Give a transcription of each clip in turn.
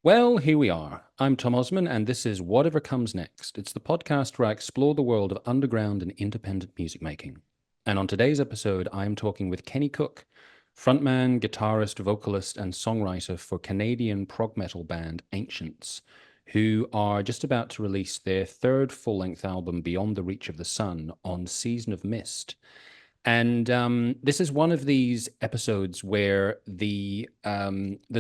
Well, here we are. I'm Tom Osman, and this is Whatever Comes Next. It's the podcast where I explore the world of underground and independent music making. And on today's episode, I am talking with Kenny Cook, frontman, guitarist, vocalist, and songwriter for Canadian prog metal band Ancients, who are just about to release their third full length album, Beyond the Reach of the Sun, on Season of Mist. And this is one of these episodes where the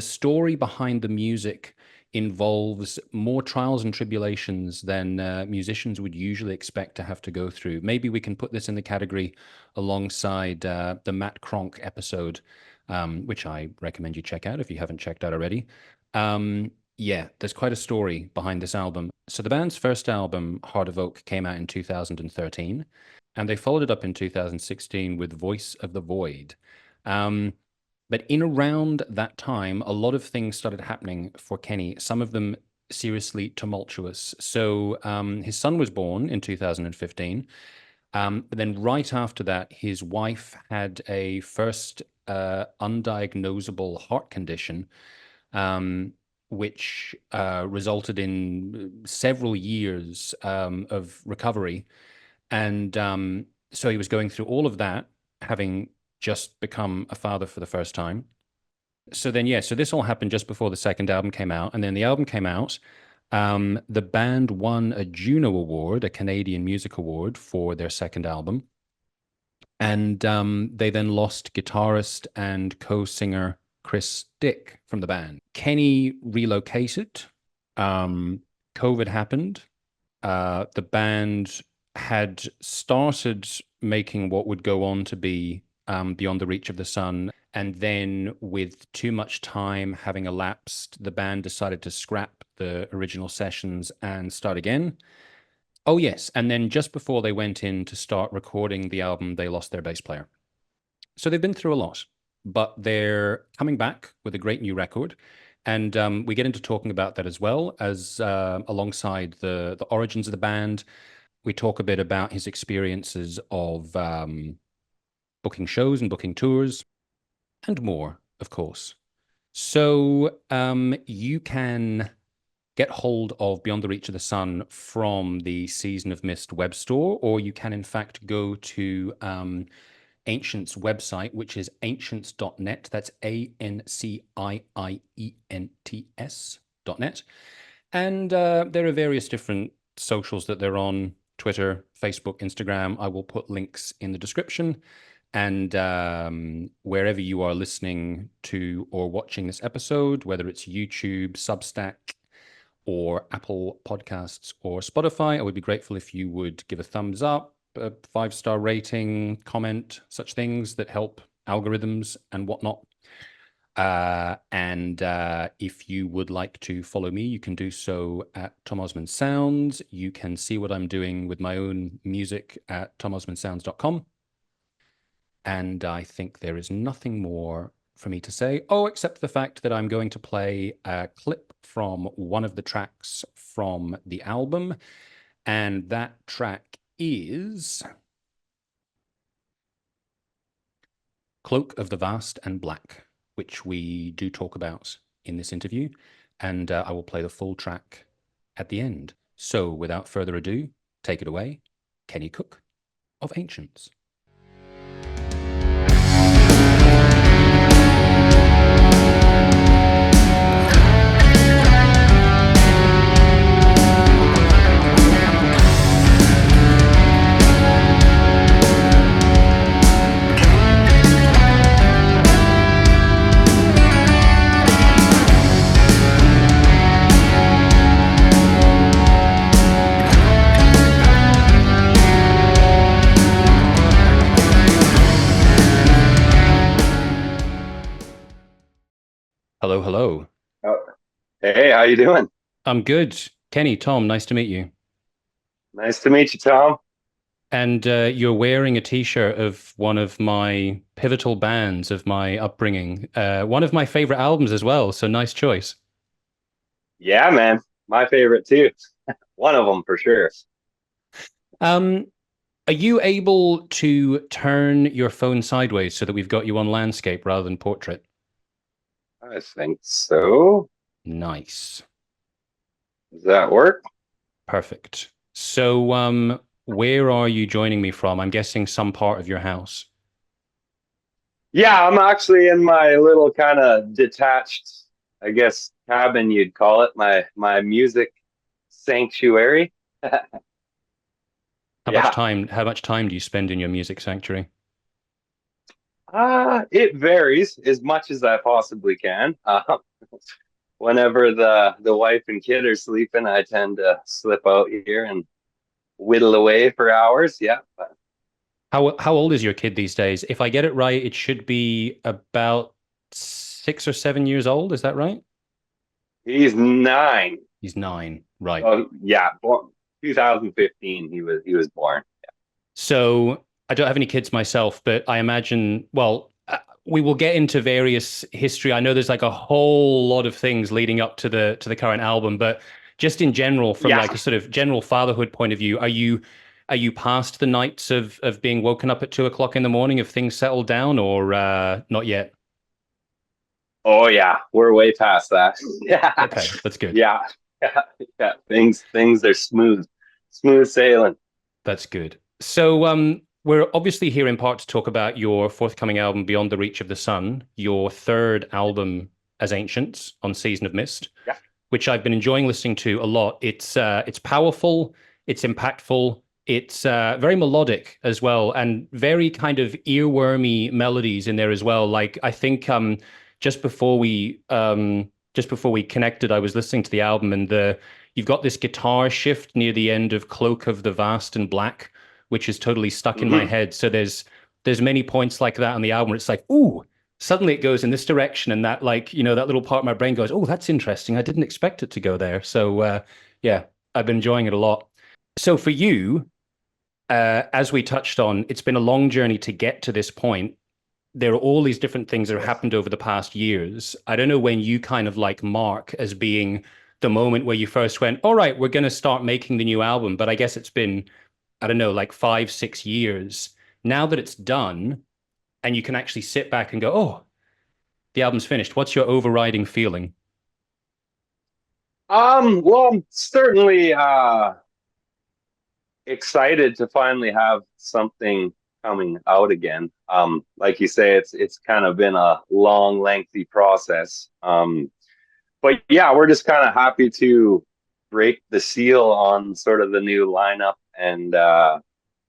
story behind the music involves more trials and tribulations than musicians would usually expect to have to go through. Maybe we can put this in the category alongside the Matt Kronk episode, which I recommend you check out if you haven't checked out already. Yeah, there's quite a story behind this album. So the band's first album, Heart of Oak, came out in 2013, and they followed it up in 2016 with Voice of the Void. Um, but in around that time, a lot of things started happening for Kenny, some of them seriously tumultuous. So his son was born in 2015. But then right after that, his wife had a first undiagnosable heart condition, um, which resulted in several years of recovery. And so he was going through all of that, having just become a father for the first time. So then, yeah, so this all happened just before the second album came out. And then the album came out. The band won a JUNO Award, a Canadian Music Award, for their second album. And they then lost guitarist and co-singer Chris Dick from the band. Kenny relocated. COVID happened. The band had started making what would go on to be Beyond the Reach of the Sun. And then, with too much time having elapsed, the band decided to scrap the original sessions and start again. Oh, yes. And then, just before they went in to start recording the album, they lost their bass player. So they've been through a lot, but they're coming back with a great new record. And we get into talking about that as well as alongside the origins of the band. We talk a bit about his experiences of booking shows and booking tours and more, of course. So you can get hold of Beyond the Reach of the Sun from the Season of Mist web store, or you can, in fact, go to Ancients website, which is ancients.net. That's ANCIIENTS.net. And there are various different socials that they're on: Twitter, Facebook, Instagram. I will put links in the description. And wherever you are listening to or watching this episode, whether it's YouTube, Substack, or Apple Podcasts or Spotify, I would be grateful if you would give a thumbs up, a 5-star rating, comment, such things that help algorithms and whatnot. And if you would like to follow me, you can do so at Tom Osman Sounds. You can see what I'm doing with my own music at tomosmansounds.com. And I think there is nothing more for me to say. Oh, except the fact that I'm going to play a clip from one of the tracks from the album. And that track is Cloak of the Vast and Black, which we do talk about in this interview. And I will play the full track at the end. So without further ado, take it away, Kenny Cook of Ancients. Hello, hello. Oh, hey, how you doing? I'm good. Kenny, Tom, nice to meet you. Nice to meet you, Tom. And you're wearing a t-shirt of one of my pivotal bands of my upbringing, one of my favorite albums as well. So nice choice. Yeah, man, my favorite too. One of them for sure. Um, are you able to turn your phone sideways so that we've got you on landscape rather than portrait? I think so. Nice. Does that work? Perfect. So, where are you joining me from? I'm guessing some part of your house. Yeah, I'm actually in my little kind of detached, I guess, cabin you'd call it, my music sanctuary. Yeah. How much time do you spend in your music sanctuary? It varies as much as I possibly can. Whenever the wife and kid are sleeping, I tend to slip out here and whittle away for hours. Yeah. How old is your kid these days? If I get it right, it should be about 6 or 7 years old. Is that right? He's 9. He's 9. Right. Oh yeah, born 2015. He was born. So I don't have any kids myself, but I imagine, well, we will get into various history. I know there's like a whole lot of things leading up to the current album, but just in general, from Yeah. like a sort of general fatherhood point of view, are you past the nights of being woken up at 2 o'clock in the morning? Have things settled down, or not yet? Oh yeah, we're way past that. Yeah. Okay, that's good. Yeah. Yeah. Yeah. Things are smooth sailing. That's good. So, we're obviously here in part to talk about your forthcoming album, Beyond the Reach of the Sun, your third album as Ancients on Season of Mist, Yeah. which I've been enjoying listening to a lot. It's powerful, it's impactful, it's very melodic as well, and very kind of earwormy melodies in there as well. Like I think just before we just before we connected, I was listening to the album, and the you've got this guitar shift near the end of Cloak of the Vast and Black, which is totally stuck in my Hmm. head. So there's many points like that on the album where it's like, ooh, suddenly it goes in this direction, and that, like, that little part of my brain goes, oh, that's interesting, I didn't expect it to go there. So yeah, I've been enjoying it a lot. So for you, as we touched on, it's been a long journey to get to this point. There are all these different things that have Yes. happened over the past years. I don't know when you kind of like mark as being the moment where you first went, all right, we're going to start making the new album, but I guess it's been, I don't know, like 5 6 years now that it's done, and you can actually sit back and go, oh, the album's finished. What's your overriding feeling? Well, I'm certainly excited to finally have something coming out again. Like you say, it's kind of been a long, lengthy process. But yeah, we're just kind of happy to break the seal on sort of the new lineup, and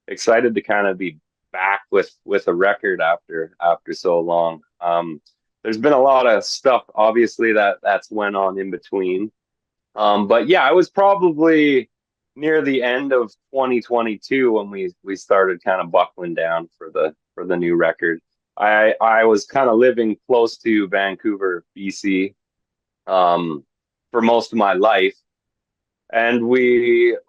excited to kind of be back with a record after so long. There's been a lot of stuff, obviously, that's went on in between. But yeah, I was probably near the end of 2022 when we started kind of buckling down for the new record. I was kind of living close to Vancouver, BC, um, for most of my life, and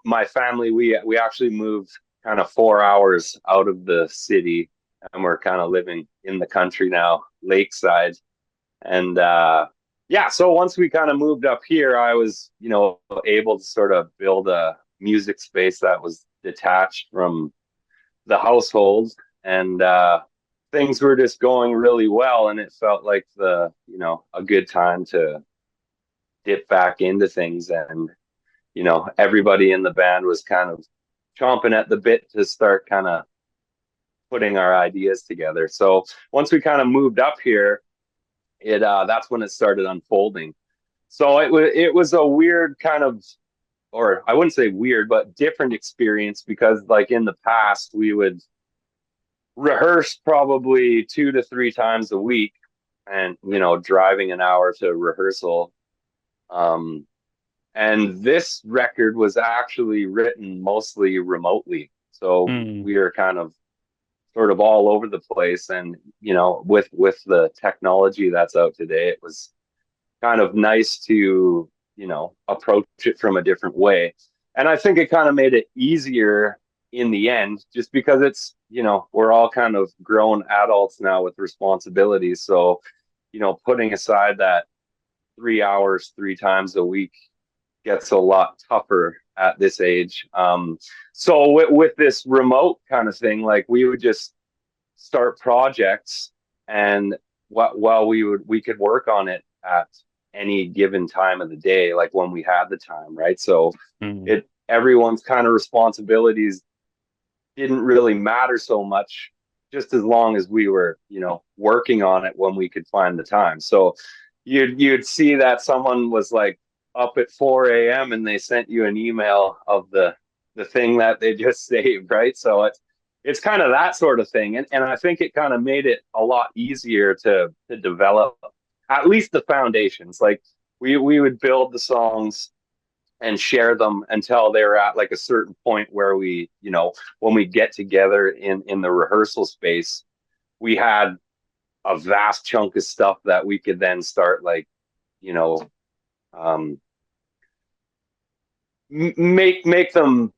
my family, we actually moved kind of 4 hours out of the city, and we're kind of living in the country now, lakeside. And yeah, so once we kind of moved up here, I was, able to sort of build a music space that was detached from the household, and things were just going really well, and it felt like a good time to dip back into things. And everybody in the band was kind of chomping at the bit to start kind of putting our ideas together. So once we kind of moved up here, it that's when it started unfolding. So it was a weird kind of, or I wouldn't say weird, but different experience, because like in the past we would rehearse probably 2 to 3 times a week, and driving an hour to rehearsal. Um, and this record was actually written mostly remotely, so Mm. we are kind of sort of all over the place. And with the technology that's out today, it was kind of nice to approach it from a different way. And I think it kind of made it easier in the end, just because it's we're all kind of grown adults now with responsibilities. So putting aside that 3 hours 3 times a week gets a lot tougher at this age. So with this remote kind of thing, like we would just start projects, and while we could work on it at any given time of the day, like when we had the time, right? So Mm. it everyone's kind of responsibilities didn't really matter so much, just as long as we were, working on it when we could find the time. So you'd see that someone was like up at 4 a.m. and they sent you an email of the thing that they just saved, right? So it's kind of that sort of thing. And I think it kind of made it a lot easier to develop at least the foundations. Like we would build the songs and share them until they're at like a certain point where we, when we get together in the rehearsal space, we had a vast chunk of stuff that we could then start like, you know, um, make them,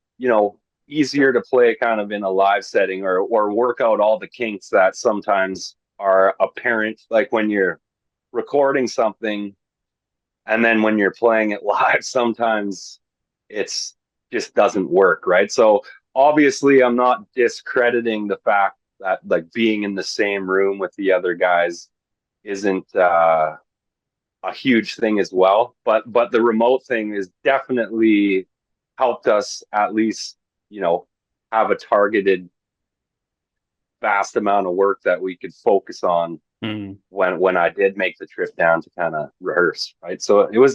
easier to play kind of in a live setting, or work out all the kinks that sometimes are apparent, like when you're recording something and then when you're playing it live, sometimes it's just doesn't work, right? So obviously I'm not discrediting the fact that like being in the same room with the other guys isn't a huge thing as well, but the remote thing is definitely helped us at least, you know have a targeted vast amount of work that we could focus on Mm. when I did make the trip down to kind of rehearse, right? So it was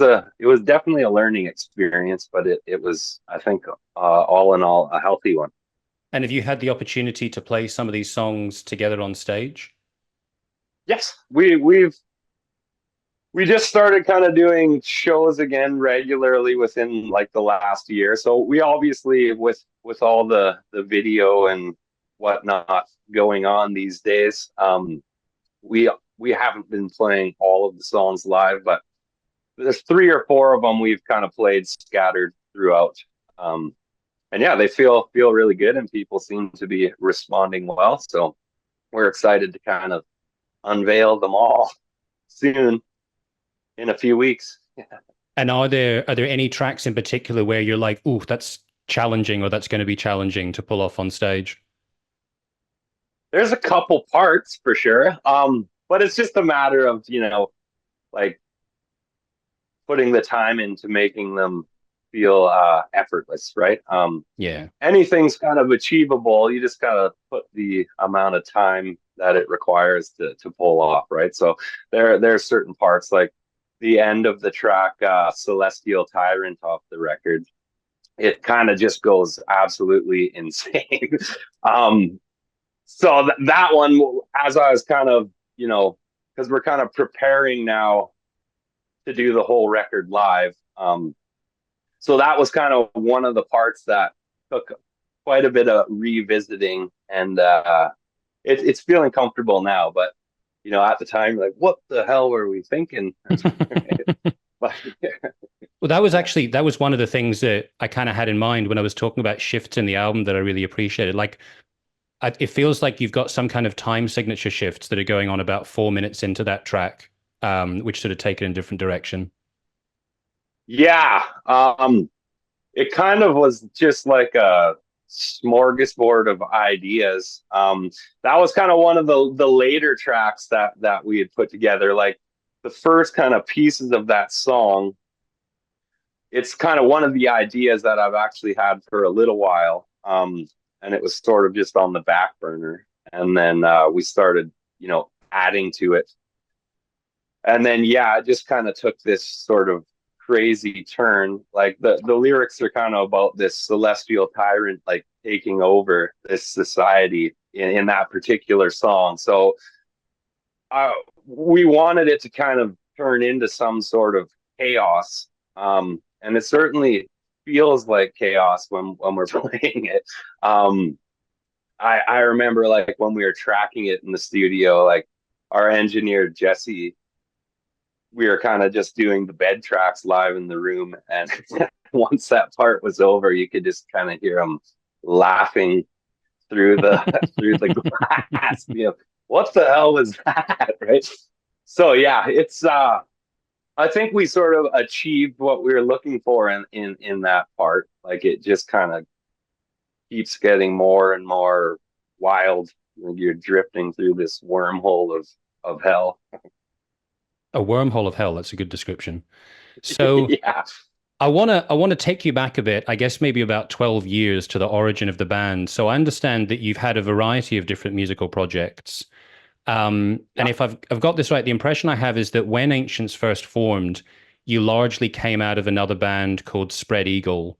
definitely a learning experience, but it was, I think, all in all, a healthy one. And have you had the opportunity to play some of these songs together on stage? Yes, we just started kind of doing shows again regularly within like the last year. So we obviously, with all the video and whatnot going on these days, we haven't been playing all of the songs live, but there's three or four of them we've kind of played scattered throughout. Um, and yeah, they feel really good, and people seem to be responding well. So we're excited to kind of unveil them all soon, in a few weeks. And are there any tracks in particular where you're like, "Ooh, that's challenging," or "That's going to be challenging to pull off on stage"? There's a couple parts for sure, but it's just a matter of, like putting the time into making them feel effortless, right? Yeah. Anything's kind of achievable. You just gotta put the amount of time that it requires to pull off, right? So there's certain parts, like the end of the track, Celestial Tyrant off the record. It kind of just goes absolutely insane. um, so that one, as I was kind of, because we're kind of preparing now to do the whole record live. So that was kind of one of the parts that took quite a bit of revisiting, and it's feeling comfortable now. But at the time, like, what the hell were we thinking? But Well, that was one of the things that I kind of had in mind when I was talking about shifts in the album that I really appreciated. Like, it feels like you've got some kind of time signature shifts that are going on about 4 minutes into that track, which sort of take it in a different direction. yeah, it kind of was just like a smorgasbord of ideas. That was kind of one of the later tracks that we had put together. Like the first kind of pieces of that song, it's kind of one of the ideas that I've actually had for a little while. And it was sort of just on the back burner. And then we started, adding to it. And then, yeah, it just kind of took this sort of crazy turn. Like the lyrics are kind of about this celestial tyrant, like taking over this society in that particular song. So uh, we wanted it to kind of turn into some sort of chaos. And it certainly feels like chaos when we're playing it. Um, I remember like when we were tracking it in the studio, like our engineer Jesse, we were kind of just doing the bed tracks live in the room, and once that part was over, you could just kind of hear him laughing through the through the glass. What the hell was that, right? So yeah, it's I think we sort of achieved what we were looking for in that part. Like it just kind of keeps getting more and more wild. You're drifting through this wormhole of hell. A wormhole of hell. That's a good description. So Yeah. I want to take you back a bit, I guess maybe about 12 years to the origin of the band. So I understand that you've had a variety of different musical projects. And Yeah. if I've got this right, the impression I have is that when Ancients first formed, you largely came out of another band called Spread Eagle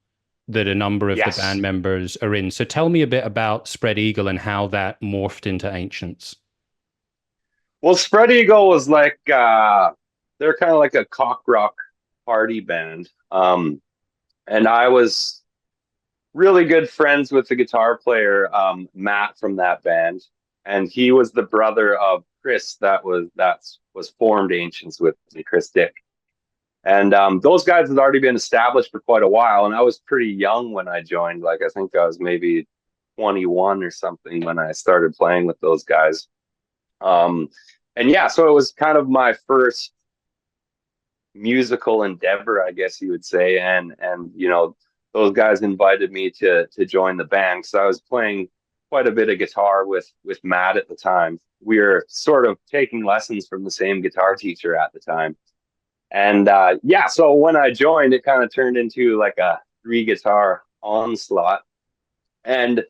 that a number of the band Yes. members are in. So tell me a bit about Spread Eagle and how that morphed into Ancients. Well, Spread Eagle was like they're kind of like a cock rock party band. And I was really good friends with the guitar player Matt from that band, and he was the brother of Chris that was formed Ancients with me, Chris Dick. And those guys had already been established for quite a while, and I was pretty young when I joined. Like I think I was maybe 21 or something when I started playing with those guys. Um, and yeah, so it was kind of my first musical endeavor, I guess you would say. And those guys invited me to join the band because I was playing quite a bit of guitar with Matt at the time. We were sort of taking lessons from the same guitar teacher at the time. And yeah, so when I joined, it kind of turned into like a three guitar onslaught. And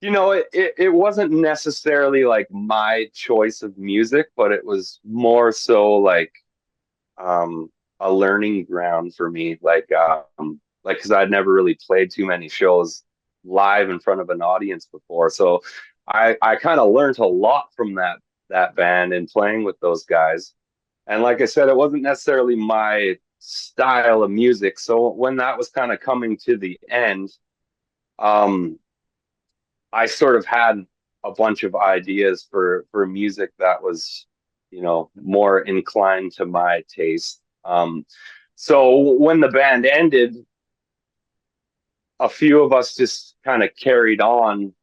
it wasn't necessarily like my choice of music, but it was more so um, a learning ground for me. Like because I'd never really played too many shows live in front of an audience before, so I kind of learned a lot from that band and playing with those guys. And like I said, it wasn't necessarily my style of music. So when that was kind of coming to the end, um, I sort of had a bunch of ideas for music that was, more inclined to my taste. So when the band ended, a few of us just kind of carried on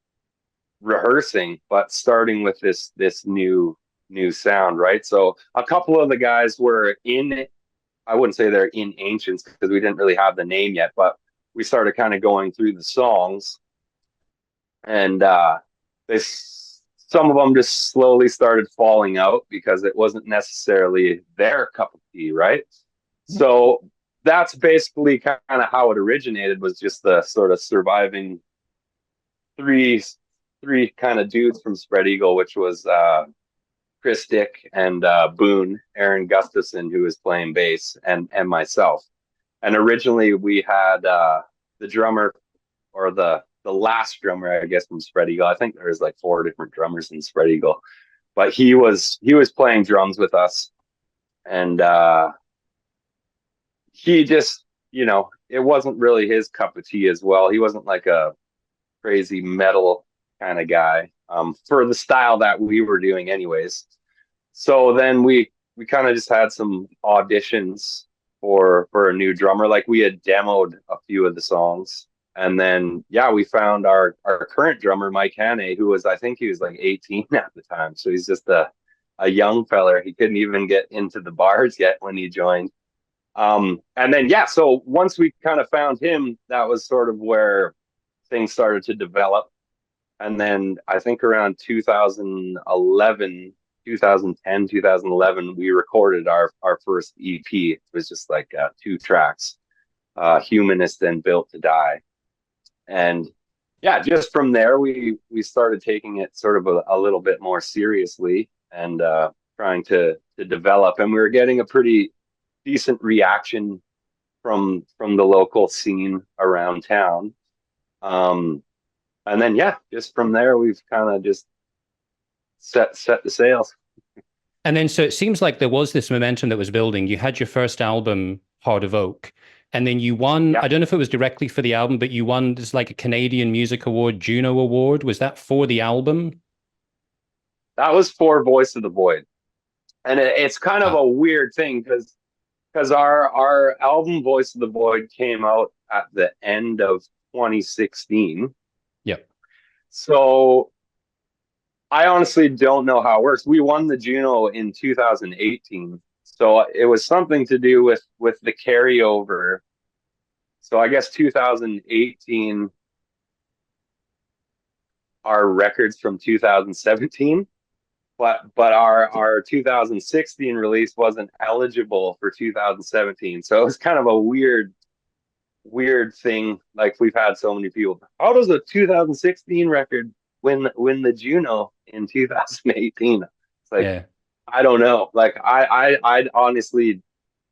rehearsing, but starting with this new sound, right? So a couple of the guys were in. I wouldn't say they're in Ancients because we didn't really have the name yet, but we started kind of going through the songs, and they some of them just slowly started falling out because it wasn't necessarily their cup of tea, right? So that's basically kind of how it originated, was just the sort of surviving three three kind of dudes from Spread Eagle, which was Chris Dick and Boone, Aaron Gustafson, who was playing bass, and myself. And originally we had the drummer, or the last drummer, I guess, from Spread Eagle. I think there's like four different drummers in Spread Eagle, but he was playing drums with us, and he just, it wasn't really his cup of tea as well. He wasn't like a crazy metal kind of guy, for the style that we were doing, anyways. So then we kind of just had some auditions for a new drummer. Like we had demoed a few of the songs, and then yeah, we found our current drummer, Mike Hannay, who was, I think he was like 18 at the time. So he's just a young feller. He couldn't even get into the bars yet when he joined. And then yeah, so once we kind of found him, that was sort of where things started to develop. And then I think around 2011, 2010, 2011, we recorded our first EP. It was just like two tracks, Humanist and Built to Die. And yeah, just from there, we started taking it sort of a little bit more seriously, and trying to develop. And we were getting a pretty decent reaction from the local scene around town. Um, and then yeah, just from there, we've kind of just set the sails. And then so it seems like there was this momentum that was building. You had your first album, Heart of Oak, and then you won, Yeah, I don't know if it was directly for the album, but you won this like a Canadian Music Award, JUNO Award. Was that for the album? that was for Voice of the Void, and it's kind of Ah, a weird thing because our album Voice of the Void came out at the end of 2016. yep. So I honestly don't know how it works. We won the Juno in 2018, so it was something to do with the carryover. So I guess 2018 are records from 2017. but our 2016 release wasn't eligible for 2017. So it was kind of a weird thing. Like we've had so many people. How does a 2016 record win the JUNO in 2018? It's like Yeah. I don't know. Like I honestly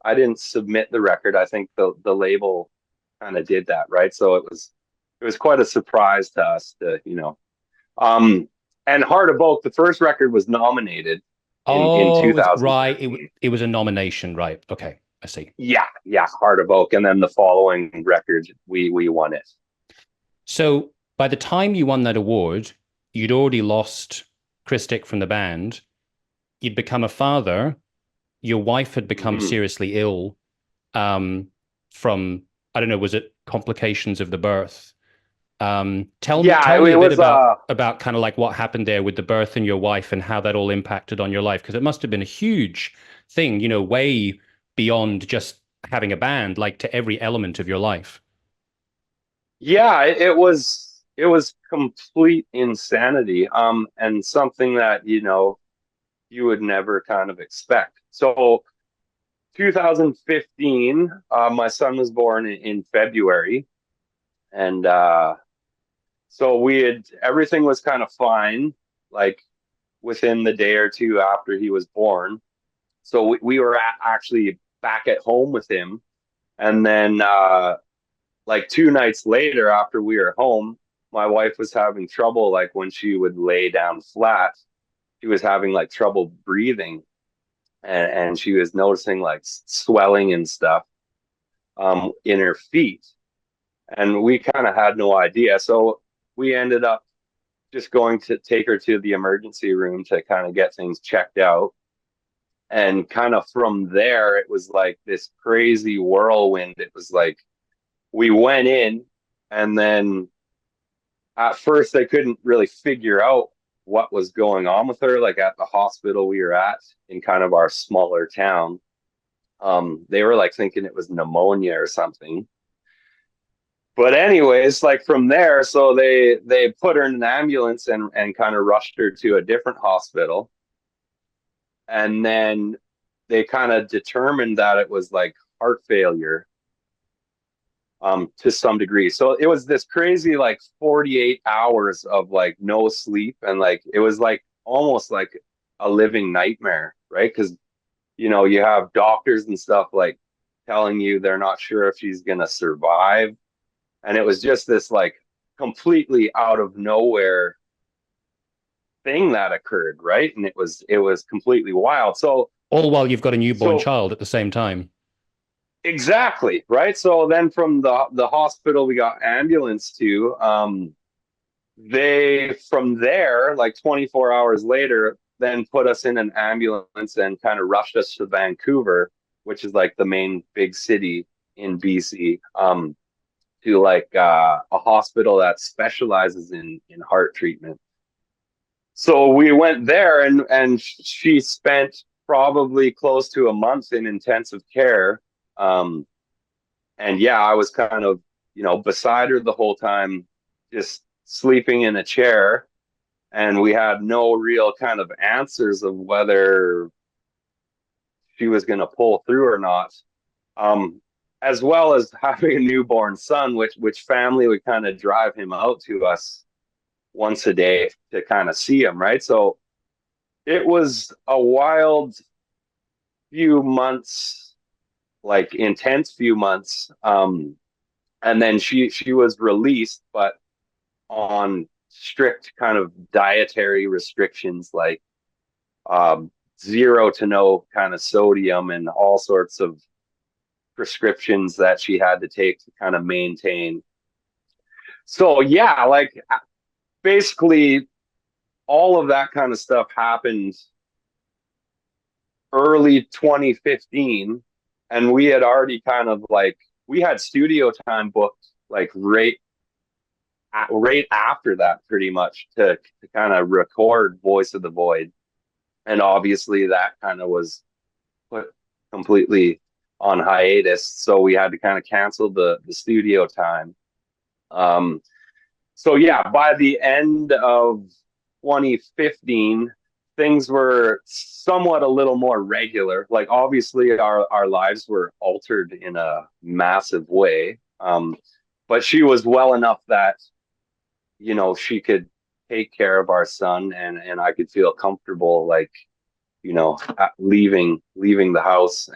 I didn't submit the record. I think the label kind of did that, right? So it was quite a surprise to us to um and Heart of Oak, the first record was nominated in Oh, it was right. 2013. It was a nomination, right? Okay, I see. Yeah, Heart of Oak, and then the following record we won it. So by the time you won that award, you'd already lost Chris Dick from the band. You'd become a father. Your wife had become Mhm. seriously ill um, from, I don't know, was it complications of the birth? Yeah, Tell me it a bit was about kind of like what happened there with the birth and your wife and how that all impacted on your life, because it must have been a huge thing, way beyond just having a band, like to every element of your life. yeah, it was complete insanity. And something that you would never kind of expect. So 2015, my son was born in February, and so we had everything was kind of fine, like within the day or two after he was born. So we were actually back at home with him, and then like 2 nights later, after we were home, my wife was having trouble, like when she would lay down flat, she was having like trouble breathing, and she was noticing like swelling and stuff in her feet, and we kind of had no idea. So we ended up just going to take her to the emergency room to kind of get things checked out. And kind of from there, it was like this crazy whirlwind. It was like we went in, and then at first they couldn't really figure out what was going on with her. Like at the hospital we were at in kind of our smaller town, they were like thinking it was pneumonia or something. But anyways, like from there, so they put her in an ambulance and kind of rushed her to a different hospital, and then they kind of determined that it was like heart failure to some degree. So it was this crazy like 48 hours of like no sleep, and like it was like almost like a living nightmare, right? Because you have doctors and stuff like telling you they're not sure if she's gonna survive, and it was just this like completely out of nowhere thing that occurred, right? And it was completely wild. So All while you've got a newborn so child at the same time. exactly, right? So then from the hospital we got ambulance to, they from there, like 24 hours later, then put us in an ambulance and kind of rushed us to Vancouver, which is like the main big city in BC, to like a hospital that specializes in heart treatment. So we went there, and she spent probably close to a month in intensive care. Um, and yeah, I was kind of, beside her the whole time, just sleeping in a chair. And we had no real kind of answers of whether she was going to pull through or not. Um, as well as having a newborn son, which family would kind of drive him out to us once a day to kind of see him, right? So it was a wild few months, like intense few months. And then she was released, but on strict kind of dietary restrictions, like um, zero to no kind of sodium and all sorts of prescriptions that she had to take to kind of maintain. So yeah, like basically all of that kind of stuff happened early 2015, and we had already kind of like we had studio time booked like right after that pretty much to kind of record Voice of the Void, and obviously that kind of was put completely on hiatus, so we had to kind of cancel the studio time. Um so yeah, by the end of 2015, things were somewhat a little more regular. Like obviously our lives were altered in a massive way. But she was well enough that, she could take care of our son, and I could feel comfortable, like, leaving the house.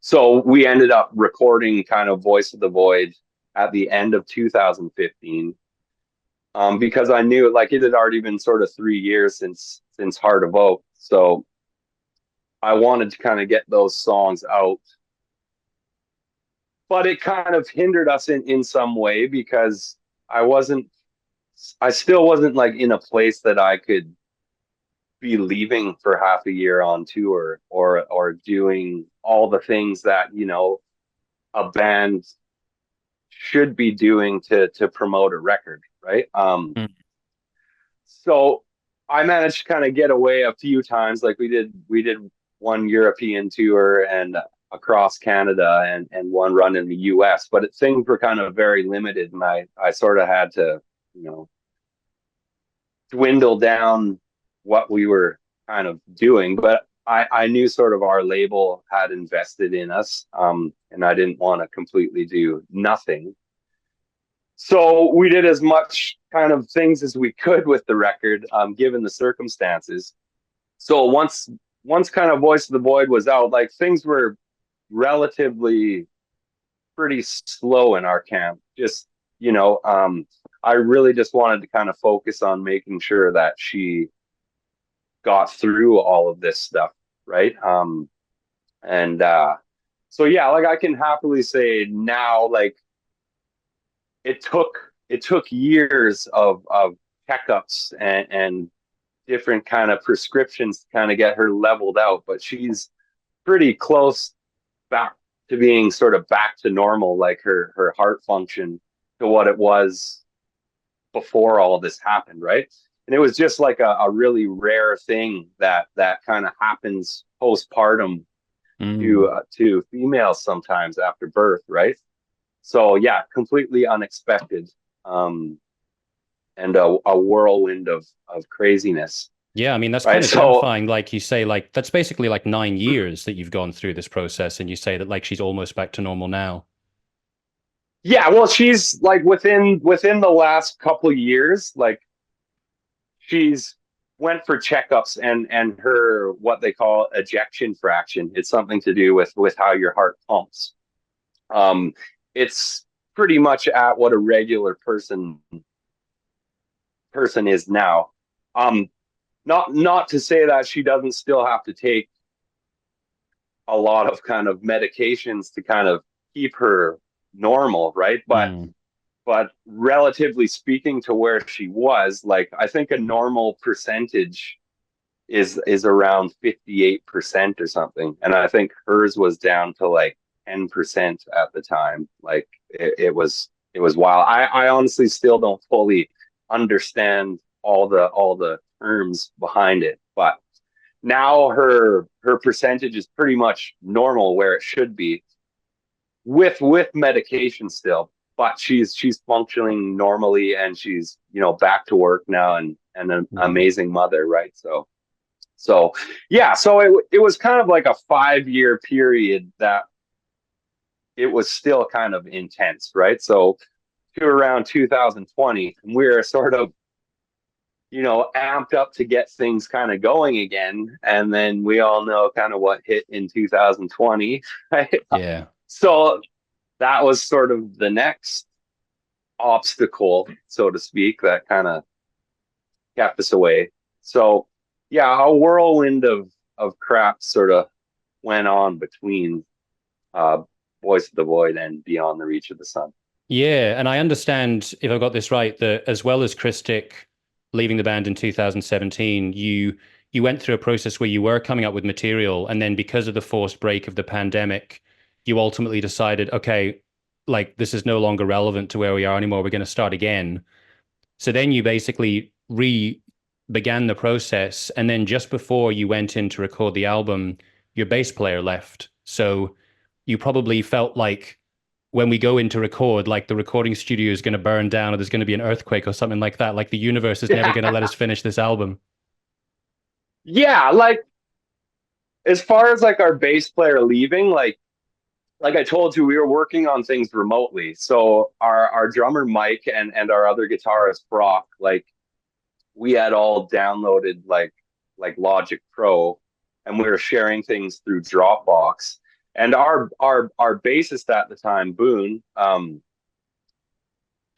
So we ended up recording kind of Voice of the Void at the end of 2015, because I knew, like, it had already been sort of 3 years since Heart of Oak. So I wanted to kind of get those songs out, but it kind of hindered us in some way because I wasn't, I still wasn't like in a place that I could be leaving for half a year on tour, or doing all the things that, a band should be doing to promote a record, right? Mm. So I managed to kind of get away a few times. Like we did one European tour and across Canada, and one run in the US, but things were kind of very limited, and I sort of had to, you know, dwindle down what we were kind of doing. But I knew sort of our label had invested in us, and I didn't want to completely do nothing. So we did as much kind of things as we could with the record, given the circumstances. So once kind of Voice of the Void was out, like, things were relatively pretty slow in our camp. Just, I really just wanted to kind of focus on making sure that she got through all of this stuff, right? And so yeah, like, I can happily say now, like, it took years of checkups and different kind of prescriptions to kind of get her leveled out, but she's pretty close back to being sort of back to normal, like her heart function to what it was before all of this happened, right? And it was just like a really rare thing that kind of happens postpartum Mm. to females sometimes after birth, right? So yeah, completely unexpected, and a whirlwind of craziness, Yeah, I mean, that's right? kind of So terrifying. Like you say, like that's basically like 9 years that you've gone through this process, and you say that like she's almost back to normal now. yeah, well, she's like within the last couple of years, like, she's went for checkups, and her, what they call ejection fraction, it's something to do with how your heart pumps. Um, it's pretty much at what a regular person is now. Um, not to say that she doesn't still have to take a lot of kind of medications to kind of keep her normal, right? Mm. But relatively speaking to where she was, like, I think a normal percentage is around 58% or something, and I think hers was down to like 10% at the time. Like, it was wild. I honestly still don't fully understand all the terms behind it, but now her percentage is pretty much normal where it should be, with medication still, but she's functioning normally, and she's, back to work now, and an Mm. amazing mother, right? So yeah, so it was kind of like a 5 year period that it was still kind of intense, right? So to around 2020, we were sort of, amped up to get things kind of going again, and then we all know kind of what hit in 2020, right? Yeah. So that was sort of the next obstacle, so to speak, that kind of kept us away. So yeah, a whirlwind of crap sort of went on between uh, Voice of the Void and Beyond the Reach of the Sun. Yeah, and I understand if I got this right that as well as Christic leaving the band in 2017, you went through a process where you were coming up with material, and then because of the forced break of the pandemic, you ultimately decided, okay, like this is no longer relevant to where we are anymore. We're going to start again. So then you basically re began the process, and then just before you went in to record the album, your bass player left. So you probably felt like when we go in to record, like the recording studio is going to burn down, or there's going to be an earthquake or something like that. Like the universe is never going to let us finish this album. Yeah, like as far as like our bass player leaving, like I told you, we were working on things remotely. So our drummer Mike and our other guitarist Brock, like we had all downloaded like Logic Pro, and we were sharing things through Dropbox. And our bassist at the time, Boone,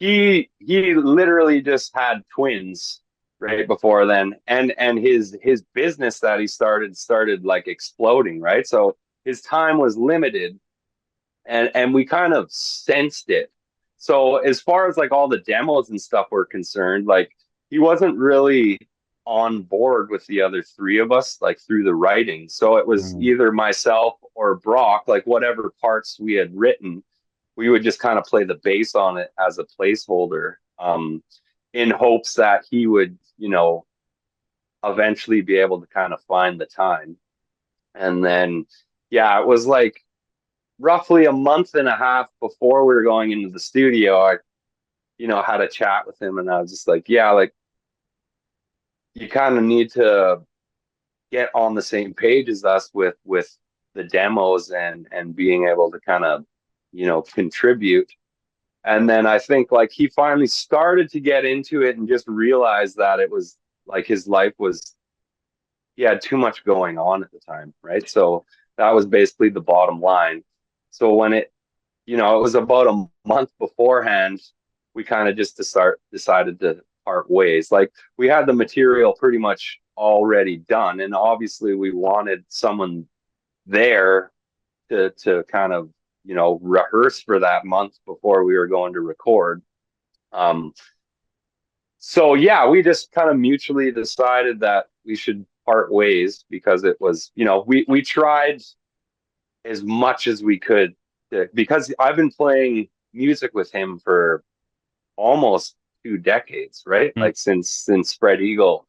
he literally just had twins right before then, and his business that he started like exploding, right? So his time was limited, and we kind of sensed it. So as far as like all the demos and stuff were concerned, like he wasn't really on board with the other three of us, like through the writing. So it was Mm. either myself or Brock, like whatever parts we had written, we would just kind of play the bass on it as a placeholder, in hopes that he would, eventually be able to kind of find the time. And then, yeah, it was like roughly a month and a half before we were going into the studio. I, had a chat with him, and I was just like, yeah, like you kind of need to get on the same page as us with the demos and being able to kind of, contribute. And then I think like he finally started to get into it and just realized that it was like his life was, he had too much going on at the time, right? So that was basically the bottom line. So when it was about a month beforehand, we kind of just decided to part ways. Like we had the material pretty much already done, and obviously we wanted someone there to kind of rehearse for that month before we were going to record. Um, so yeah, we just kind of mutually decided that we should part ways because it was, we tried as much as we could because I've been playing music with him for almost 2 decades, right? Mm. Like since Spread Eagle.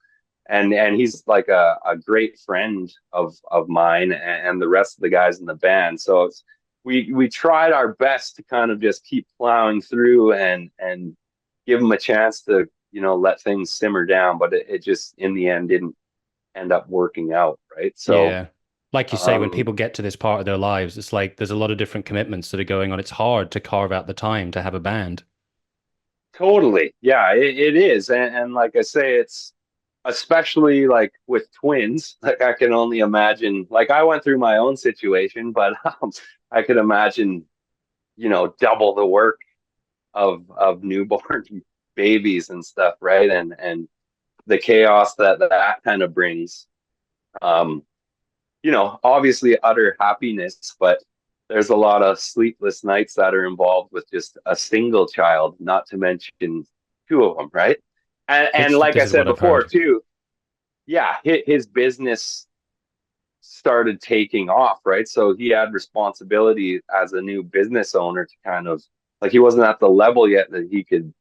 And he's like a great friend of mine and the rest of the guys in the band. So we tried our best to kind of just keep plowing through and give him a chance to, let things simmer down, but it just in the end didn't end up working out, right? So Yeah. Like you say, when um people get to this part of their lives, it's like there's a lot of different commitments that are going on. It's hard to carve out the time to have a band. totally. Yeah, it is. And like I say, it's especially like with twins, like I can only imagine, like I went through my own situation, but I could imagine, double the work of newborn babies and stuff, right? And the chaos that kind of brings. Um, obviously utter happiness, but there's a lot of sleepless nights that are involved with just a single child, not to mention two of them, right? And like This I is what said I've before, heard. too, yeah, his business started taking off, right? So he had responsibility as a new business owner to kind of like he wasn't at the level yet that he could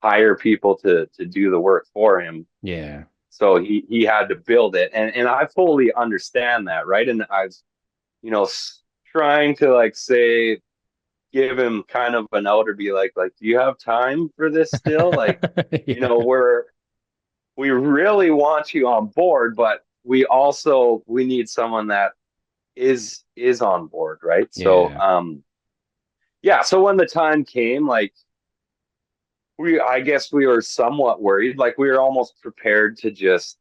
hire people to do the work for him. Yeah. So he had to build it, and I fully understand that, right? And I was, you know, trying to like say give him kind of an out or be like, do you have time for this still? Like, Yeah. we really want you on board, but we need someone that is on board, right? So Yeah. yeah, so when the time came, like I guess we were somewhat worried, like we were almost prepared to just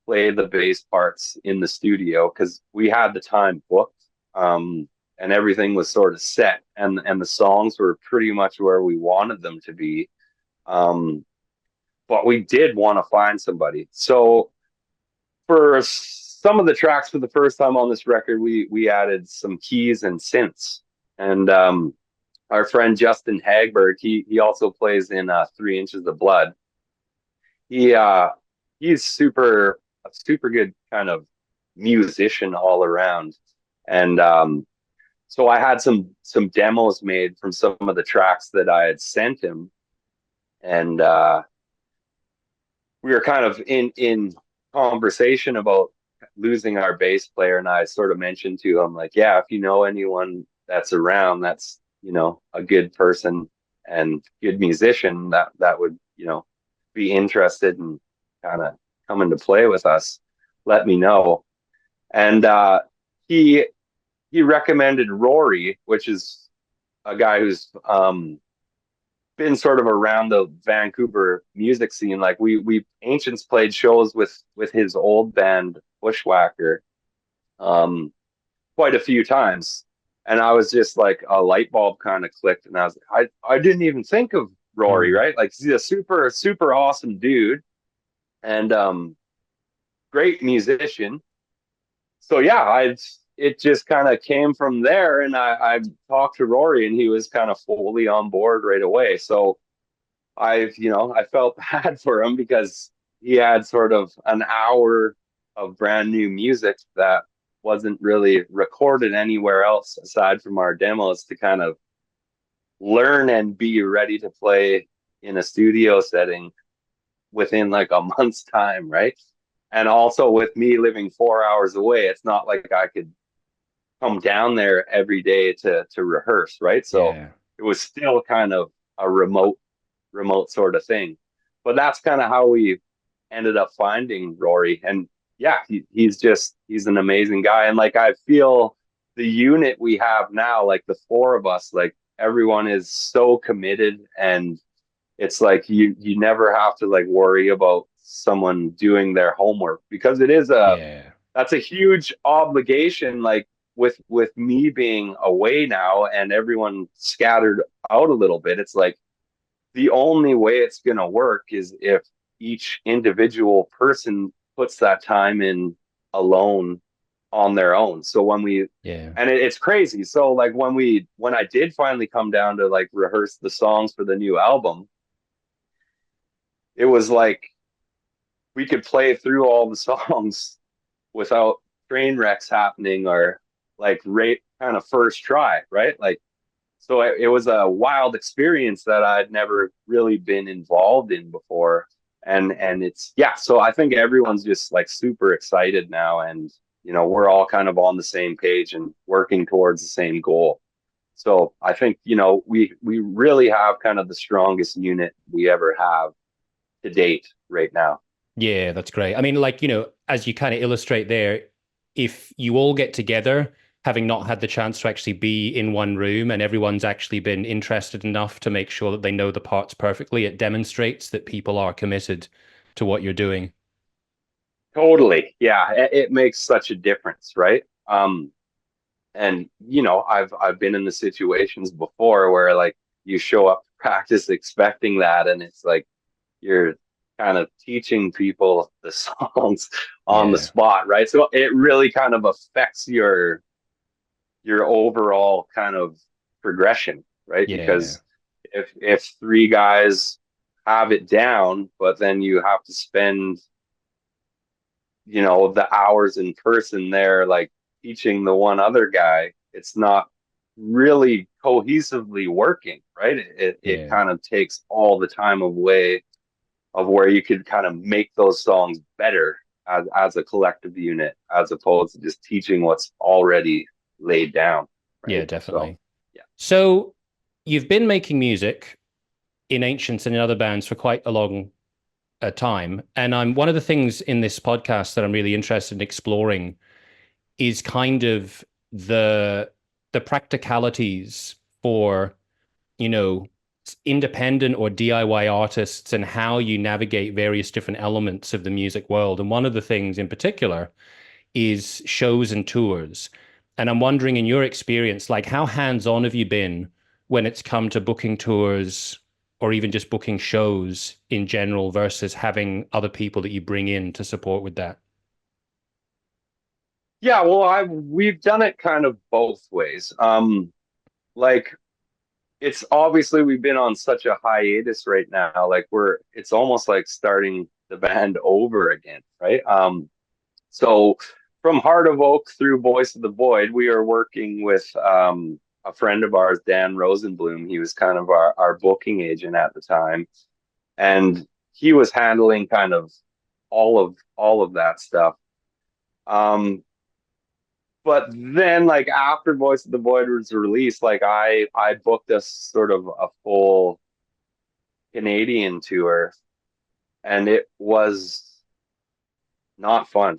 play the bass parts in the studio because we had the time booked, and everything was sort of set, and the songs were pretty much where we wanted them to be. um but we did want to find somebody. So for some of the tracks for the first time on this record, we added some keys and synths. And our friend Justin Hagberg, he also plays in 3 Inches of Blood. He he's a super good kind of musician all around. And so I had some demos made from some of the tracks that I had sent him, and we were kind of in conversation about losing our bass player, and I sort of mentioned to him like, yeah, if you know anyone that's around, that's a good person and good musician that would be interested in kind of coming to play with us. let me know. And he he recommended Rory, which is a guy who's been sort of around the Vancouver music scene. Like we Ancients played shows with his old band Bushwhacker um, quite a few times, and I was just like a light bulb kind of clicked, and I was like, I didn't even think of Rory, Mm. right? Like he's a super awesome dude and great musician. So yeah, I it just kind of came from there, and I talked to Rory, and he was kind of fully on board right away. So I felt bad for him because he had sort of an hour of brand new music that wasn't really recorded anywhere else aside from our demos to kind of learn and be ready to play in a studio setting within like a month's time, right? And also with me living 4 hours away, it's not like I could come down there every day to rehearse, right? So Yeah. it was still kind of a remote sort of thing. But that's kind of how we ended up finding Rory. And yeah, he's an amazing guy. And like I feel the unit we have now, like the four of us, like everyone is so committed, and it's like you never have to like worry about someone doing their homework because it is a Yeah. that's a huge obligation, like with me being away now and everyone scattered out a little bit. It's like the only way it's going to work is if each individual person puts that time in alone on their own. So Yeah. it's crazy. So like when I did finally come down to like rehearse the songs for the new album, it was like we could play through all the songs without train wrecks happening or like rate kind of first try, right? Like so it was a wild experience that I'd never really been involved in before. And it's yeah, so I think everyone's just like super excited now, and we're all kind of on the same page and working towards the same goal. So I think, we really have kind of the strongest unit we ever have to date right now. Yeah, that's great. I mean, like, as you kind of illustrate there, if you all get together, having not had the chance to actually be in one room and everyone's actually been interested enough to make sure that they know the parts perfectly, it demonstrates that people are committed to what you're doing. Totally. Yeah, it makes such a difference, right? And I've been in the situations before where like you show up to practice expecting that, and it's like you're kind of teaching people the songs on the Yeah. spot, right? So it really kind of affects your overall kind of progression, right? Yeah. Because if three guys have it down, but then you have to spend the hours in person there, like teaching the one other guy, it's not really cohesively working, right? It Yeah. kind of takes all the time away of where you could kind of make those songs better as a collective unit, as opposed to just teaching what's already laid down, Yeah, right? So, definitely. yeah. So you've been making music in Ancients and in other bands for quite a long time. And I'm one of the things in this podcast that I'm really interested in exploring is kind of the the practicalities for, you know, independent or DIY artists and how you navigate various different elements of the music world. And one of the things in particular is shows and tours. And I'm wondering, in your experience, like how hands-on have you been when it's come to booking tours or even just booking shows in general versus having other people that you bring in to support with that? Yeah, well, we've done it kind of both ways. Like it's obviously we've been on such a hiatus right now. Like it's almost like starting the band over again, right? So from Heart of Oak through Voice of the Void, we are working with a friend of ours, Dan Rosenblum. He was kind of our booking agent at the time, and he was handling kind of all of that stuff. Um, but then like after Voice of the Void was released, like I booked us sort of a full Canadian tour, and it was not fun.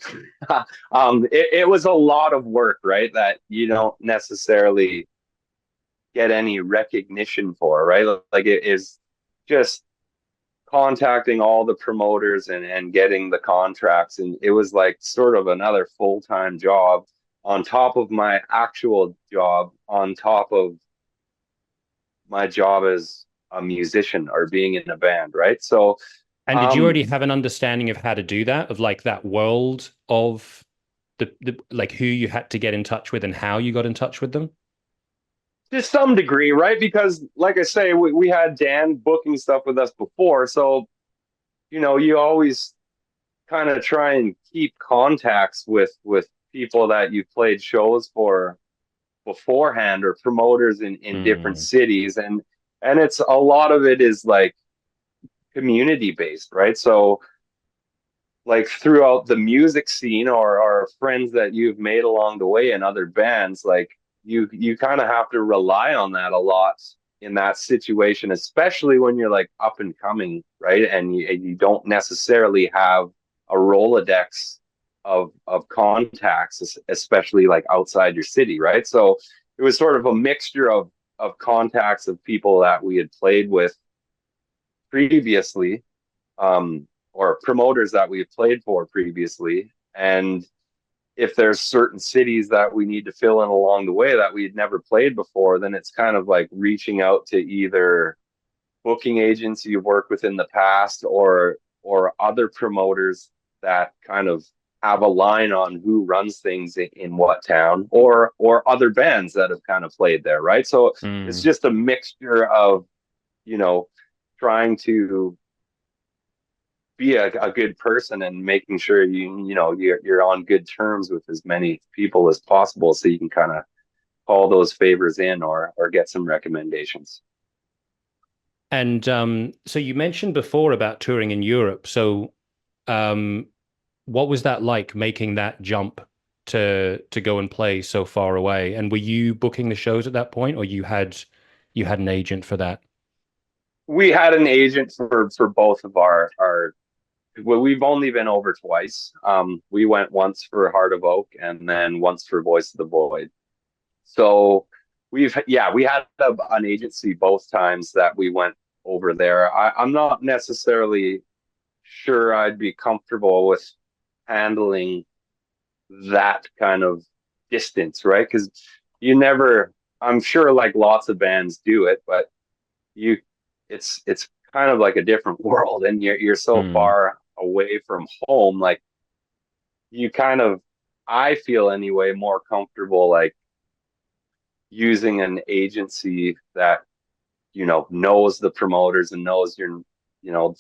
It was a lot of work, right? That you don't necessarily get any recognition for, right? Like it is just contacting all the promoters and getting the contracts. And it was like sort of another full-time job on top of my actual job, on top of my job as a musician or being in a band, right? So, And did you um, already have an understanding of how to do that, of like that world of the like who you had to get in touch with and how you got in touch with them? to some degree, right? Because, like I say, we had Dan booking stuff with us before. So, you always kind of try and keep contacts with people that you've played shows for beforehand or promoters in different Mm. cities. And it's a lot of it is like community based, right? So like throughout the music scene or friends that you've made along the way in other bands, like you kind of have to rely on that a lot in that situation, especially when you're like up and coming, right? And you don't necessarily have a Rolodex of contacts, especially like outside your city, right? So it was sort of a mixture of contacts of people that we had played with previously, or promoters that we've played for previously. And if there's certain cities that we need to fill in along the way that we'd never played before, then it's kind of like reaching out to either booking agents you've worked with in the past or other promoters that kind of have a line on who runs things in what town or other bands that have kind of played there, right? So it's Mm. just a mixture of, you know, trying to be a good person and making sure you're on good terms with as many people as possible so you can kind of call those favors in or get some recommendations. And so you mentioned before about touring in Europe. So um, what was that like making that jump to go and play so far away? And were you booking the shows at that point, or you had an agent for that? We had an agent for both of our well, we've only been over twice. We went once for Heart of Oak and then once for Voice of the Void. So we had an agency both times that we went over there. I'm not necessarily sure I'd be comfortable with handling that kind of distance, right? Because you never, I'm sure like lots of bands do it, but you, it's kind of like a different world, and you're so Mm. far away from home. Like you kind of, I feel anyway, more comfortable like using an agency that knows the promoters and knows you know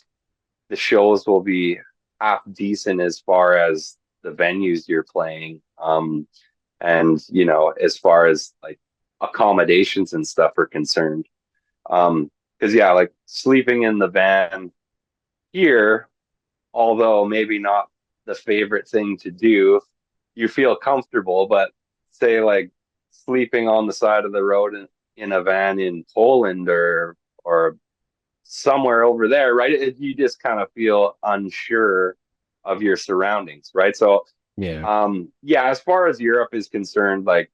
the shows will be half decent as far as the venues you're playing. And as far as like accommodations and stuff are concerned. Because yeah, like sleeping in the van here, although maybe not the favorite thing to do, you feel comfortable. But say like sleeping on the side of the road in a van in Poland or somewhere over there, right? You just kind of feel unsure of your surroundings, right? So, Yeah. yeah, as far as Europe is concerned, like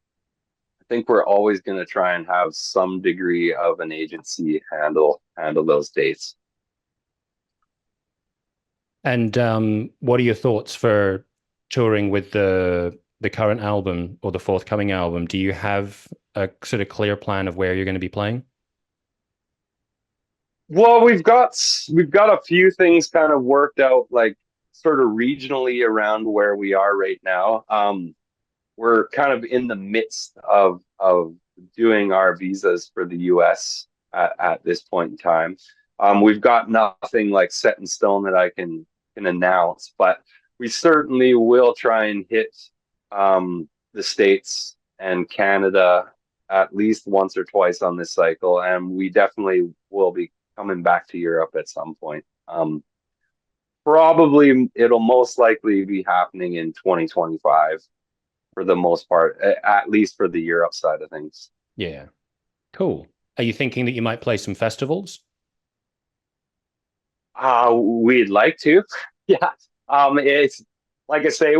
I think we're always going to try and have some degree of an agency handle those dates. And what are your thoughts for touring with the current album or the forthcoming album? Do you have a sort of clear plan of where you're going to be playing? Well, we've got a few things kind of worked out, like sort of regionally around where we are right now. We're kind of in the midst of doing our visas for the US at this point in time. We've got nothing like set in stone that I can announce, but we certainly will try and hit the States and Canada at least once or twice on this cycle, and we definitely will be coming back to Europe at some point. Probably it'll most likely be happening in 2025 for the most part, at least for the Europe side of things. Yeah. Cool. Are you thinking that you might play some festivals? We'd like to, yeah. It's like I say,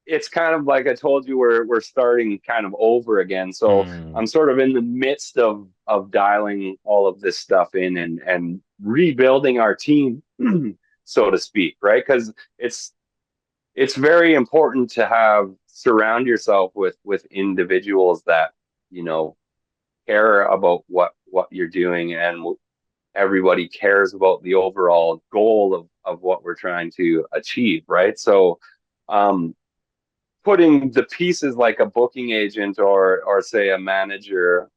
it's kind of like I told you, we're starting kind of over again. So Mm, I'm sort of in the midst of dialing all of this stuff in and rebuilding our team, so to speak, right? Because it's very important to have surround yourself with individuals that you know care about what you're doing, and everybody cares about the overall goal of what we're trying to achieve, right? So um putting the pieces like a booking agent or say a manager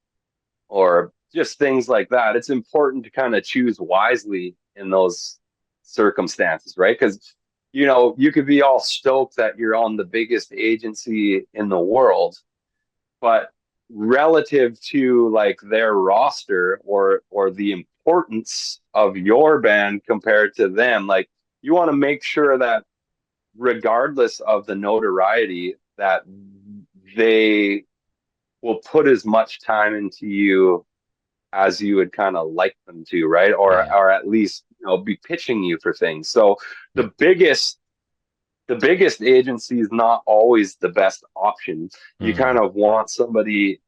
or just things like that, it's important to kind of choose wisely in those circumstances, right? Because you could be all stoked that you're on the biggest agency in the world, but relative to like their roster or the importance of your band compared to them, like you want to make sure that regardless of the notoriety, that they will put as much time into you as you would kind of like them to, right? Or yeah. or at least be pitching you for things. So Yep. the biggest the biggest agency is not always the best option. You kind Mm, of want somebody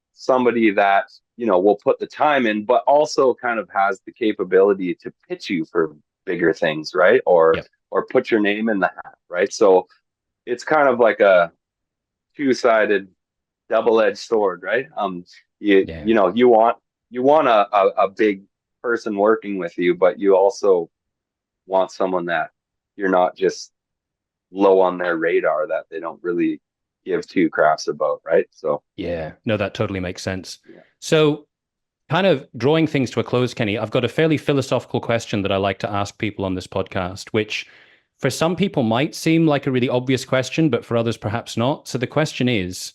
that will put the time in, but also kind of has the capability to pitch you for bigger things, right? Or yep. or put your name in the hat, right? So it's kind of like a two-sided double-edged sword, right? You Yeah. you know you want a big person working with you, but you also want someone that you're not just low on their radar, that they don't really give two craps about, right? So Yeah. No, that totally makes sense. yeah. So, kind of drawing things to a close, Kenny, I've got a fairly philosophical question that I like to ask people on this podcast, which for some people might seem like a really obvious question, but for others, perhaps not. So the question is,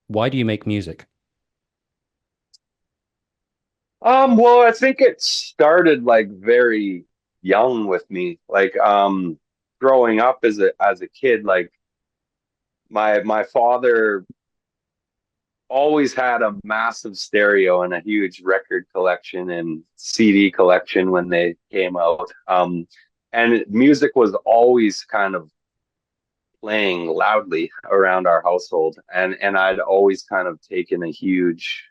why do you make music? Well, I think it started like very young with me. Like growing up as a kid, like my father always had a massive stereo and a huge record collection and CD collection when they came out. And music was always kind of playing loudly around our household, and I'd always kind of taken a huge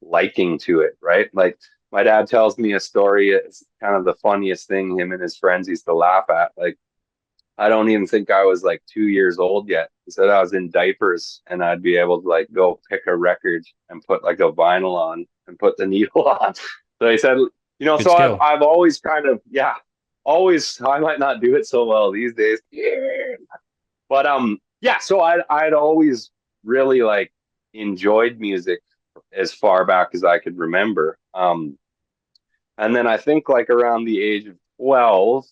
liking to it, right? Like my dad tells me a story. It's kind of the funniest thing him and his friends used to laugh at. Like I don't even think I was like 2 years old yet. He said I was in diapers and I'd be able to like go pick a record and put like a vinyl on and put the needle on. So he said, Good so I've skill. I've always kind of, yeah, always. I might not do it so well these days, but yeah. So I'd always really like enjoyed music as far back as I could remember. And then I think like around the age of 12,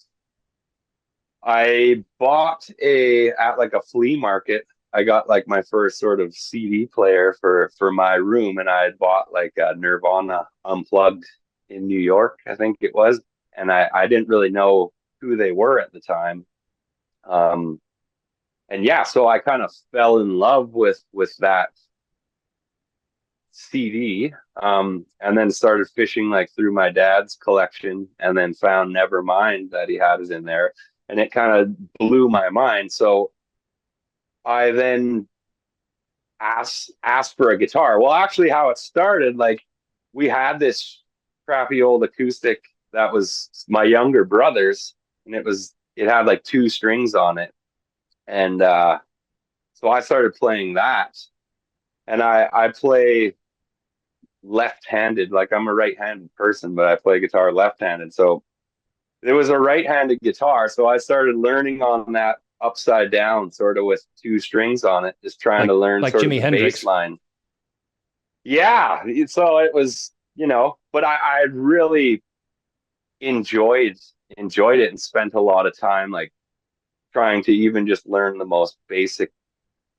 I bought a at like a flea market. I got like my first sort of CD player for my room, and I had bought like a Nirvana Unplugged in New York, I think it was, and I didn't really know who they were at the time. Um, and yeah, so I kind of fell in love with that CD, and then started fishing like through my dad's collection, and then found Nevermind that he had it in there, and it kind of blew my mind. So I then asked for a guitar. Well, actually, how it started, like we had this crappy old acoustic that was my younger brother's, and it had like two strings on it, and so I started playing that, and I play left-handed. Like I'm a right-handed person, but I play guitar left-handed. So it was a right-handed guitar, so I started learning on that upside down, sort of with two strings on it, just trying to learn Like sort of Jimi the bass Hendrix. line. Yeah, so it was, but I really enjoyed enjoyed it and spent a lot of time like trying to even just learn the most basic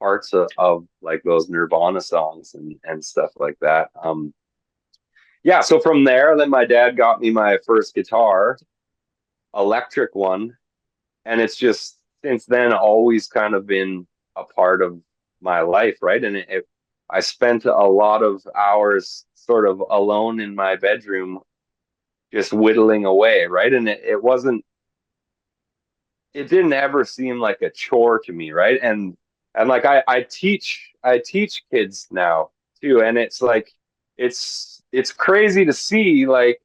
parts of like those Nirvana songs and stuff like that. Yeah, so from there, then my dad got me my first guitar, electric one, and it's just since then always kind of been a part of my life, right? And I spent a lot of hours sort of alone in my bedroom just whittling away, right? And it wasn't it didn't ever seem like a chore to me, right? And like I teach kids now too, and it's like it's crazy to see, like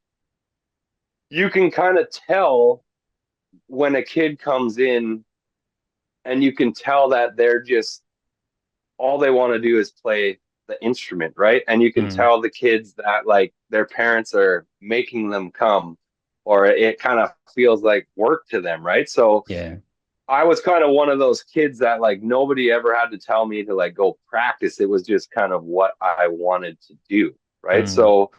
you can kind of tell when a kid comes in, and you can tell that they're just, all they want to do is play the instrument, right? And you can Mm, tell the kids that like their parents are making them come, or it kind of feels like work to them, right? So yeah. I was kind of one of those kids that like nobody ever had to tell me to like go practice. It was just kind of what I wanted to do, right? Mm, So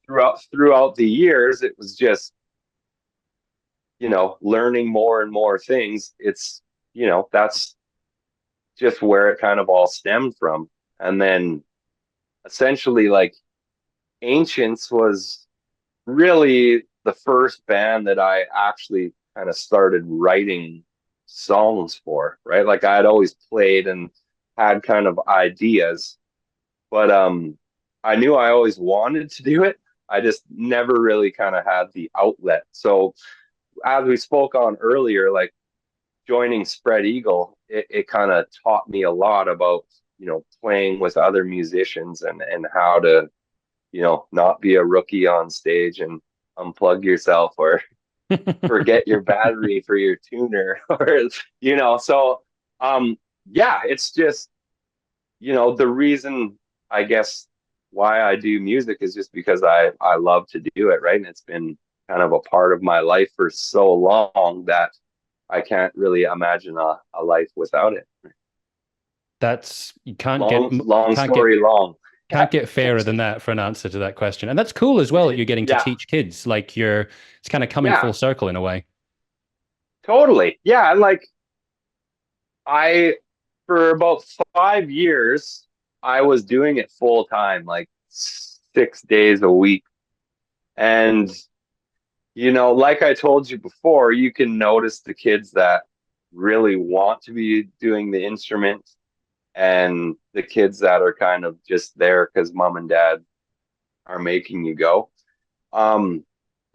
throughout the years, it was just, learning more and more things. It's, that's just where it kind of all stemmed from. And then essentially, like, Ancients was really the first band that I actually kind of started writing songs for, right? Like I had always played and had kind of ideas, but I knew I always wanted to do it. I just never really kind of had the outlet. So as we spoke on earlier, like joining Spread Eagle, it kind of taught me a lot about, playing with other musicians and how to, not be a rookie on stage and unplug yourself or forget your battery for your tuner or, so um yeah, it's just, the reason, I guess, why I do music is just because I love to do it, right? And it's been kind of a part of my life for so long that I can't really imagine a life without it. That's you Long, you long story long. can't get fairer than that for an answer to that question. And that's cool as well that you're getting to Yeah, teach kids. Like it's kind of coming yeah, full circle in a way. totally. Yeah, and like I, for about 5 years, I was doing it full time, like 6 days a week. And, like I told you before, you can notice the kids that really want to be doing the instrument and the kids that are kind of just there because mom and dad are making you go. Um,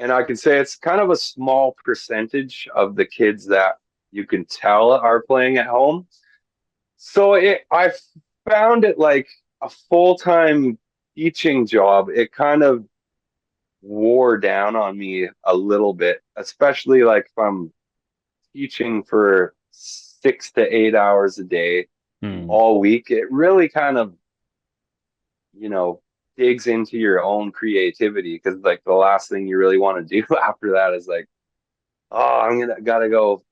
and I can say it's kind of a small percentage of the kids that you can tell are playing at home. So I found it like a full-time teaching job. It kind of wore down on me a little bit, especially like if I'm teaching for 6 to 8 hours a day Hmm. all week. It really kind of, you know, digs into your own creativity, because like the last thing you really want to do after that is like, oh, gotta go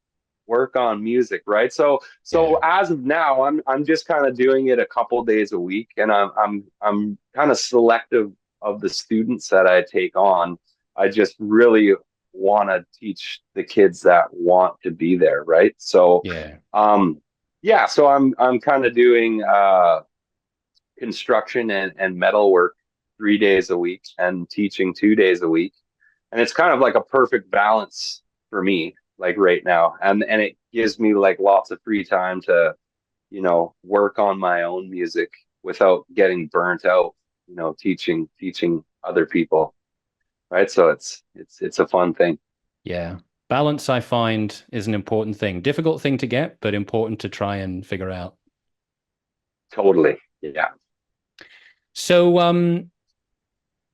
work on music, right? So Yeah. as of now, I'm just kind of doing it a couple days a week, and I'm kind of selective of the students that I take on. I just really want to teach the kids that want to be there, right? So Yeah. um yeah, so I'm kind of doing construction and metal work 3 days a week and teaching 2 days a week. And it's kind of like a perfect balance for me, like right now. And it gives me like lots of free time to, work on my own music without getting burnt out, teaching other people. Right. So it's a fun thing. Yeah. Balance, I find, is an important thing. Difficult thing to get, but important to try and figure out. Totally. Yeah. So,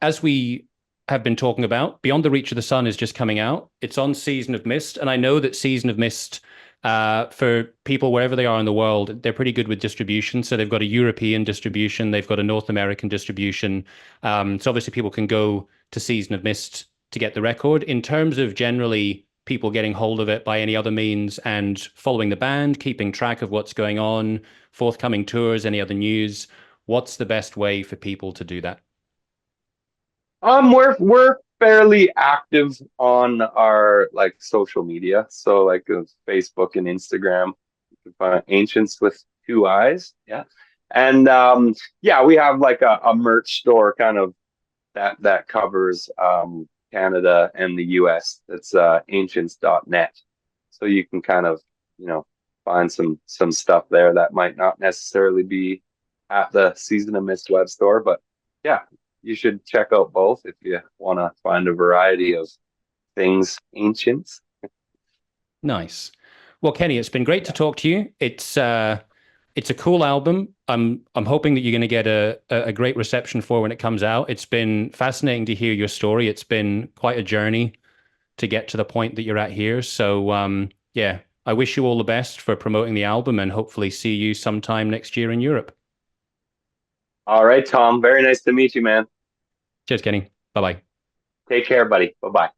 as we have been talking about, Beyond the Reach of the Sun is just coming out. It's on Season of Mist, and I know that Season of Mist, for people wherever they are in the world, they're pretty good with distribution. So they've got a European distribution, they've got a North American distribution. So obviously people can go to Season of Mist to get the record. In terms of generally people getting hold of it by any other means and following the band, keeping track of what's going on, forthcoming tours, any other news, what's the best way for people to do that? We're fairly active on our like social media, so like Facebook and Instagram. You can find Ancients with two eyes, yeah, and yeah, we have like a merch store kind of that covers Canada and the US. It's ancients.net, so you can kind of, you know find some stuff there that might not necessarily be at the Season of Mist web store, but yeah, you should check out both if you want to find a variety of things ancients. Nice. Well, Kenny, it's been great to talk to you. It's a cool album. I'm hoping that you're going to get a great reception for when it comes out. It's been fascinating to hear your story. It's been quite a journey to get to the point that you're at here. So yeah, I wish you all the best for promoting the album and hopefully see you sometime next year in Europe. All right, Tom. Very nice to meet you, man. Cheers, Kenny. Bye bye. Take care, buddy. Bye bye.